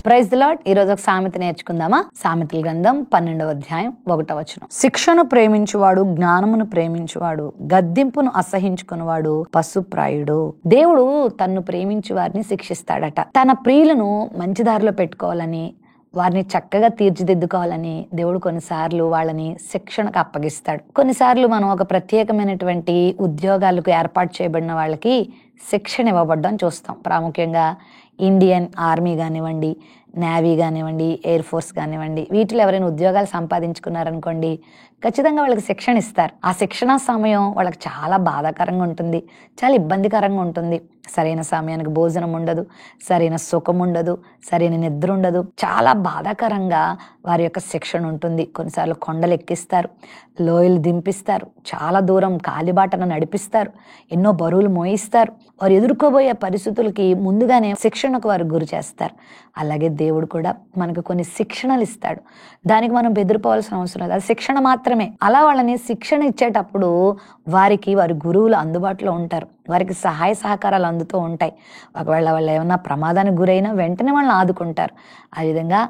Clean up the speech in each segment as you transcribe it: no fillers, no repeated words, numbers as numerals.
Praise the lord. ఈ రోజు ఒక సామెత నేర్చుకుందామా? సామెతల గ్రంథం 12వ అధ్యాయం 1వ వచనం. శిక్షను ప్రేమించువాడు జ్ఞానమును ప్రేమించువాడు, గద్దింపును అసహించుకునివాడు పశుప్రాయుడు. దేవుడు తన్ను ప్రేమించు వారిని శిక్షిస్తాడట. తన ప్రియులను మంచి దారిలో పెట్టుకోవాలని, వారిని చక్కగా తీర్చిదిద్దుకోవాలని దేవుడు కొన్నిసార్లు వాళ్ళని శిక్షణకు అప్పగిస్తాడు. కొన్నిసార్లు మనం ఒక ప్రత్యేకమైనటువంటి ఉద్యోగాలకు ఏర్పాటు చేయబడిన వాళ్ళకి శిక్షణ ఇవ్వబడ్డం చూస్తాం. ప్రాముఖ్యంగా ఇండియన్ ఆర్మీ కానివ్వండి, నేవీ కానివ్వండి, ఎయిర్ ఫోర్స్ కానివ్వండి, వీటిలో ఎవరైనా ఉద్యోగాలు సంపాదించుకున్నారనుకోండి, ఖచ్చితంగా వాళ్ళకి శిక్షణ ఇస్తారు. ఆ శిక్షణ సమయం వాళ్ళకి చాలా బాధాకరంగా ఉంటుంది, చాలా ఇబ్బందికరంగా ఉంటుంది. సరైన సమయానికి భోజనం ఉండదు, సరైన సుఖం ఉండదు, సరైన నిద్ర ఉండదు. చాలా బాధాకరంగా వారి యొక్క శిక్షణ ఉంటుంది. కొన్నిసార్లు కొండలు ఎక్కిస్తారు, లోయలు దింపిస్తారు, చాలా దూరం కాలిబాటను నడిపిస్తారు, ఎన్నో బరువులు మోయిస్తారు. వారు ఎదుర్కోబోయే పరిస్థితులకి ముందుగానే శిక్షణకు వారు గురి చేస్తారు. అలాగే దేవుడు కూడా మనకు కొన్ని శిక్షణలు ఇస్తాడు. దానికి మనం బెదిరిపోవాల్సిన అవసరం లేదు, అది శిక్షణ మాత్రమే. అలా వాళ్ళని శిక్షణ ఇచ్చేటప్పుడు వారికి వారి గురువులు అందుబాటులో ఉంటారు, వారికి సహాయ సహకారాలు అందుతూ ఉంటాయి. ఒకవేళ వాళ్ళు ఏమన్నా ప్రమాదానికి గురైనా వెంటనే వాళ్ళని ఆదుకుంటారు. ఆ విధంగా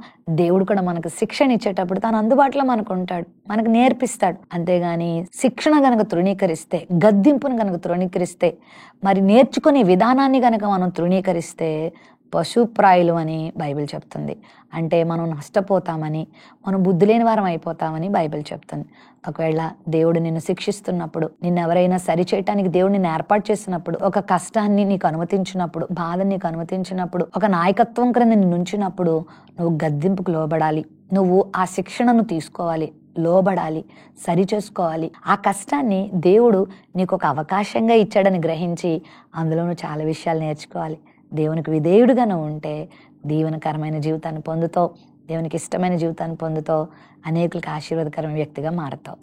దేవుడు కూడా మనకు శిక్షణ ఇచ్చేటప్పుడు తను అందుబాటులో మనకు ఉంటాడు, మనకు నేర్పిస్తాడు. అంతేగాని శిక్షణ గనక తృణీకరిస్తే, గద్దింపును గనక తృణీకరిస్తే, మరి నేర్చుకునే విధానాన్ని గనక మనం తృణీకరిస్తే పశుప్రాయులు అని బైబిల్ చెప్తుంది. అంటే మనం నష్టపోతామని, మనం బుద్ధి లేని వారం అయిపోతామని బైబిల్ చెప్తుంది. ఒకవేళ దేవుడు నిన్ను శిక్షిస్తున్నప్పుడు, నిన్ను ఎవరైనా సరిచేయటానికి దేవుడు నిన్ను ఏర్పాటు చేసినప్పుడు, ఒక కష్టాన్ని నీకు అనుమతించినప్పుడు, బాధని నీకు అనుమతించినప్పుడు, ఒక నాయకత్వం క్రింద నిన్ను ఉంచినప్పుడు నువ్వు గద్దింపుకు లోబడాలి. నువ్వు ఆ శిక్షణను తీసుకోవాలి, లోబడాలి, సరి చేసుకోవాలి. ఆ కష్టాన్ని దేవుడు నీకు ఒక అవకాశంగా ఇచ్చాడని గ్రహించి అందులో నువ్వు చాలా విషయాలు నేర్చుకోవాలి. దేవునికి విధేయుడుగా నువ్వు ఉంటే దీవెనకరమైన జీవితాన్ని పొందుతావు, దేవునికి ఇష్టమైన జీవితాన్ని పొందుతావు, అనేకులకు ఆశీర్వాదకరమైన వ్యక్తిగా మారుతావు.